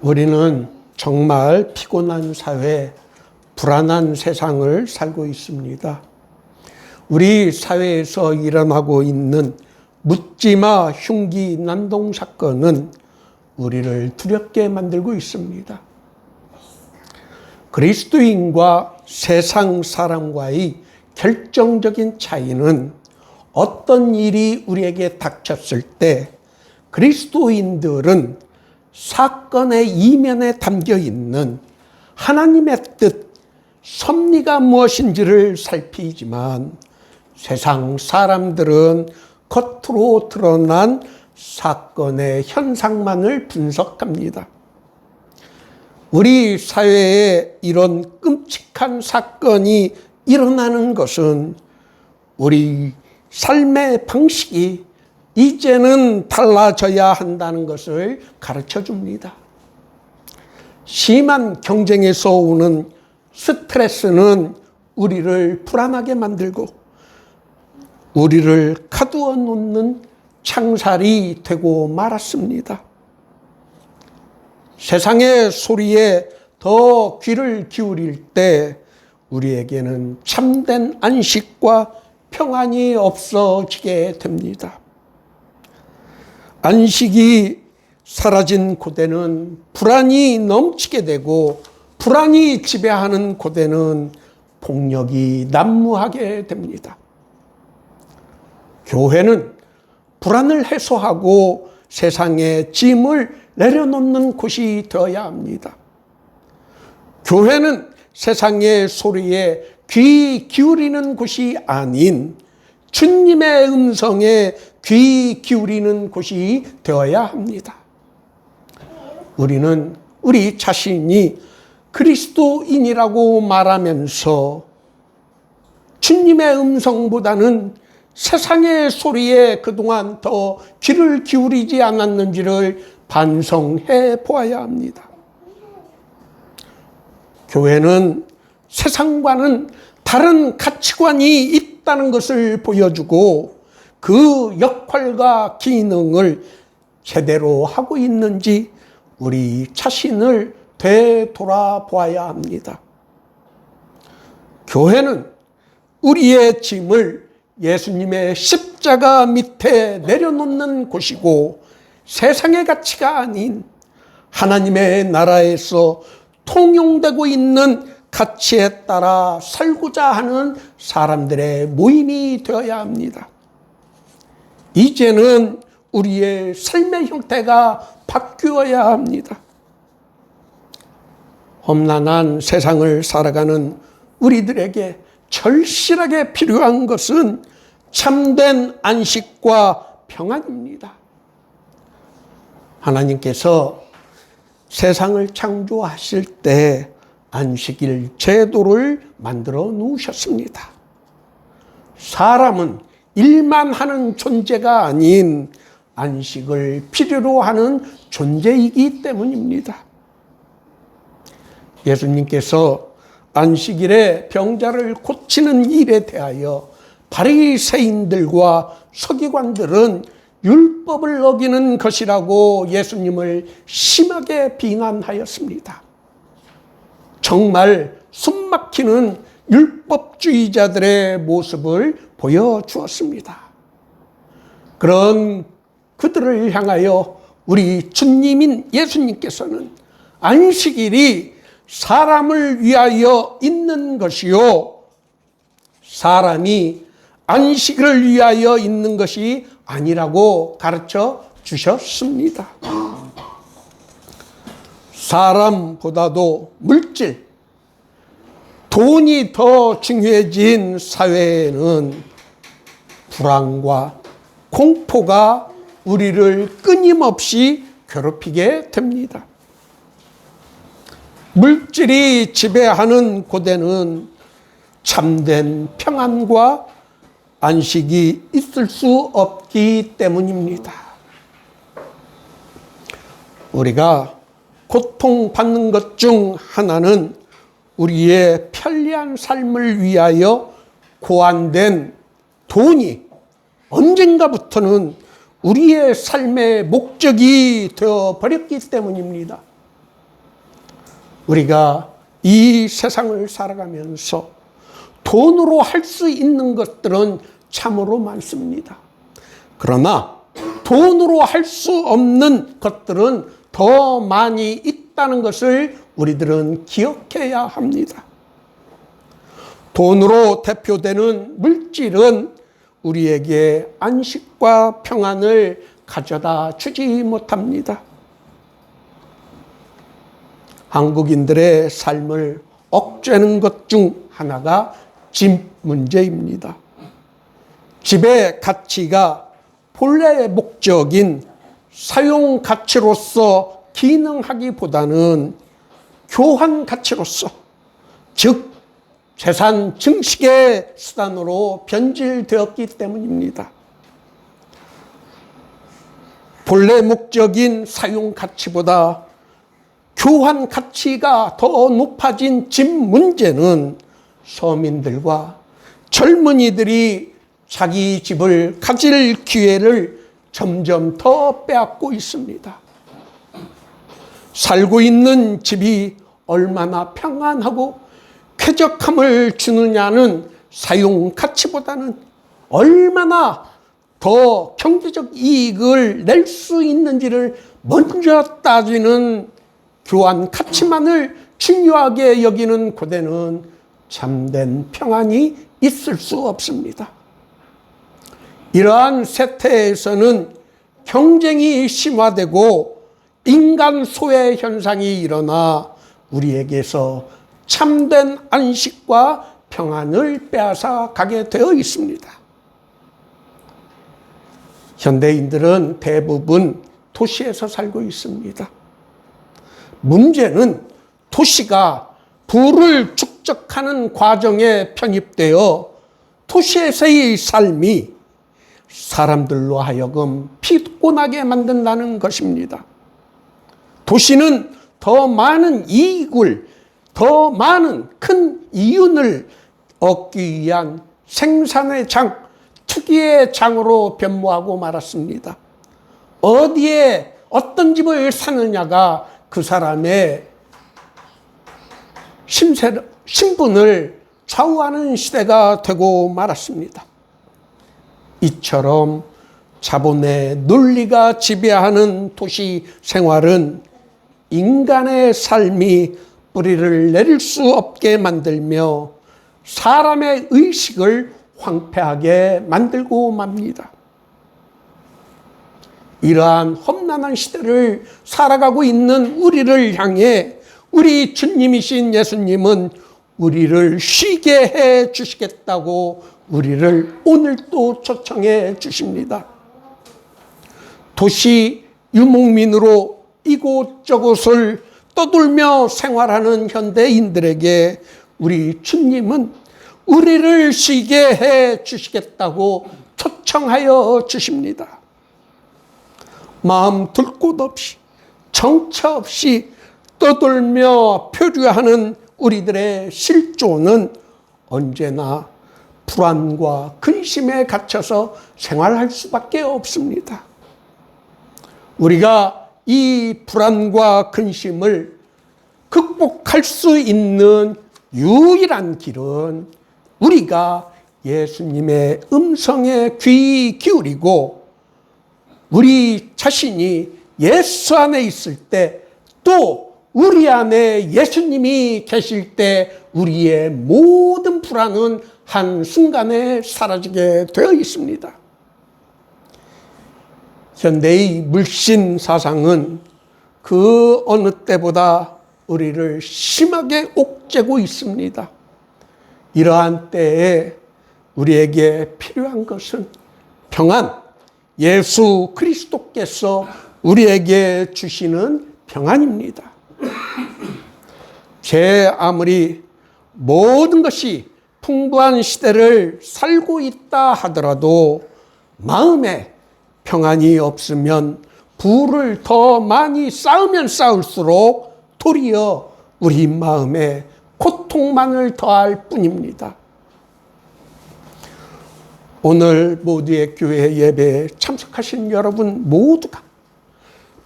우리는 정말 피곤한 사회, 불안한 세상을 살고 있습니다. 우리 사회에서 일어나고 있는 묻지마 흉기 난동 사건은 우리를 두렵게 만들고 있습니다. 그리스도인과 세상 사람과의 결정적인 차이는 어떤 일이 우리에게 닥쳤을 때 그리스도인들은 사건의 이면에 담겨 있는 하나님의 뜻, 섭리가 무엇인지를 살피지만 세상 사람들은 겉으로 드러난 사건의 현상만을 분석합니다. 우리 사회에 이런 끔찍한 사건이 일어나는 것은 우리 삶의 방식이 이제는 달라져야 한다는 것을 가르쳐 줍니다. 심한 경쟁에서 오는 스트레스는 우리를 불안하게 만들고 우리를 가두어 놓는 창살이 되고 말았습니다. 세상의 소리에 더 귀를 기울일 때 우리에게는 참된 안식과 평안이 없어지게 됩니다. 안식이 사라진 고대는 불안이 넘치게 되고 불안이 지배하는 고대는 폭력이 난무하게 됩니다. 교회는 불안을 해소하고 세상의 짐을 내려놓는 곳이 되어야 합니다. 교회는 세상의 소리에 귀 기울이는 곳이 아닌 주님의 음성에 귀 기울이는 곳이 되어야 합니다. 우리는 우리 자신이 그리스도인이라고 말하면서 주님의 음성보다는 세상의 소리에 그동안 더 귀를 기울이지 않았는지를 반성해 보아야 합니다. 교회는 세상과는 다른 가치관이 있다는 것을 보여주고 그 역할과 기능을 제대로 하고 있는지 우리 자신을 되돌아보아야 합니다. 교회는 우리의 짐을 예수님의 십자가 밑에 내려놓는 곳이고 세상의 가치가 아닌 하나님의 나라에서 통용되고 있는 가치에 따라 살고자 하는 사람들의 모임이 되어야 합니다. 이제는 우리의 삶의 형태가 바뀌어야 합니다. 험난한 세상을 살아가는 우리들에게 절실하게 필요한 것은 참된 안식과 평안입니다. 하나님께서 세상을 창조하실 때 안식일 제도를 만들어 놓으셨습니다. 사람은 일만 하는 존재가 아닌 안식을 필요로 하는 존재이기 때문입니다. 예수님께서 안식일에 병자를 고치는 일에 대하여 바리새인들과 서기관들은 율법을 어기는 것이라고 예수님을 심하게 비난하였습니다. 정말 숨막히는 율법주의자들의 모습을 보여주었습니다. 그런 그들을 향하여 우리 주님인 예수님께서는 안식일이 사람을 위하여 있는 것이요 사람이 안식을 위하여 있는 것이 아니라고 가르쳐 주셨습니다. 사람보다도 물질, 돈이 더 중요해진 사회에는 불안과 공포가 우리를 끊임없이 괴롭히게 됩니다. 물질이 지배하는 고대는 참된 평안과 안식이 있을 수 없기 때문입니다. 우리가 고통받는 것 중 하나는 우리의 편리한 삶을 위하여 고안된 돈이 언젠가부터는 우리의 삶의 목적이 되어버렸기 때문입니다. 우리가 이 세상을 살아가면서 돈으로 할 수 있는 것들은 참으로 많습니다. 그러나 돈으로 할 수 없는 것들은 더 많이 있다는 것을 우리들은 기억해야 합니다. 돈으로 대표되는 물질은 우리에게 안식과 평안을 가져다 주지 못합니다. 한국인들의 삶을 억제하는 것 중 하나가 집 문제입니다. 집의 가치가 본래의 목적인 사용 가치로서 기능하기보다는 교환 가치로서, 즉 재산 증식의 수단으로 변질되었기 때문입니다. 본래 목적인 사용 가치보다 교환 가치가 더 높아진 집 문제는 서민들과 젊은이들이 자기 집을 가질 기회를 점점 더 빼앗고 있습니다. 살고 있는 집이 얼마나 평안하고 쾌적함을 주느냐는 사용 가치보다는 얼마나 더 경제적 이익을 낼 수 있는지를 먼저 따지는 교환 가치만을 중요하게 여기는 고대는 참된 평안이 있을 수 없습니다. 이러한 세태에서는 경쟁이 심화되고 인간 소외 현상이 일어나 우리에게서 참된 안식과 평안을 빼앗아 가게 되어 있습니다. 현대인들은 대부분 도시에서 살고 있습니다. 문제는 도시가 부를 축적하는 과정에 편입되어 도시에서의 삶이 사람들로 하여금 피곤하게 만든다는 것입니다. 도시는 더 많은 이익을, 더 많은 큰 이윤을 얻기 위한 생산의 장, 투기의 장으로 변모하고 말았습니다. 어디에 어떤 집을 사느냐가 그 사람의 신분을 좌우하는 시대가 되고 말았습니다. 이처럼 자본의 논리가 지배하는 도시 생활은 인간의 삶이 뿌리를 내릴 수 없게 만들며 사람의 의식을 황폐하게 만들고 맙니다. 이러한 험난한 시대를 살아가고 있는 우리를 향해 우리 주님이신 예수님은 우리를 쉬게 해 주시겠다고 우리를 오늘도 초청해 주십니다. 도시 유목민으로 이곳저곳을 떠돌며 생활하는 현대인들에게 우리 주님은 우리를 쉬게 해 주시겠다고 초청하여 주십니다. 마음 둘 곳 없이 정처 없이 떠돌며 표류하는 우리들의 실존은 언제나 불안과 근심에 갇혀서 생활할 수밖에 없습니다. 우리가 이 불안과 근심을 극복할 수 있는 유일한 길은 우리가 예수님의 음성에 귀 기울이고 우리 자신이 예수 안에 있을 때, 또 우리 안에 예수님이 계실 때 우리의 모든 불안은 한순간에 사라지게 되어 있습니다. 현대의 물신 사상은 그 어느 때보다 우리를 심하게 옥죄고 있습니다. 이러한 때에 우리에게 필요한 것은 평안, 예수 그리스도께서 우리에게 주시는 평안입니다. 제 아무리 모든 것이 풍부한 시대를 살고 있다 하더라도 마음에 평안이 없으면 부를 더 많이 쌓으면 쌓을수록 도리어 우리 마음에 고통만을 더할 뿐입니다. 오늘 모두의 교회 예배에 참석하신 여러분 모두가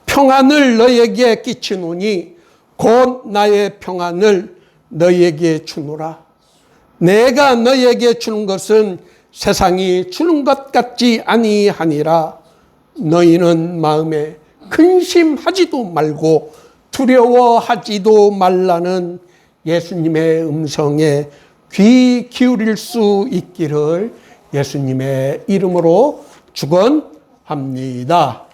평안을 너에게 끼치노니 곧 나의 평안을 너희에게 주노라. 내가 너희에게 주는 것은 세상이 주는 것 같지 아니하니라. 너희는 마음에 근심하지도 말고 두려워하지도 말라는 예수님의 음성에 귀 기울일 수 있기를 예수님의 이름으로 축원합니다.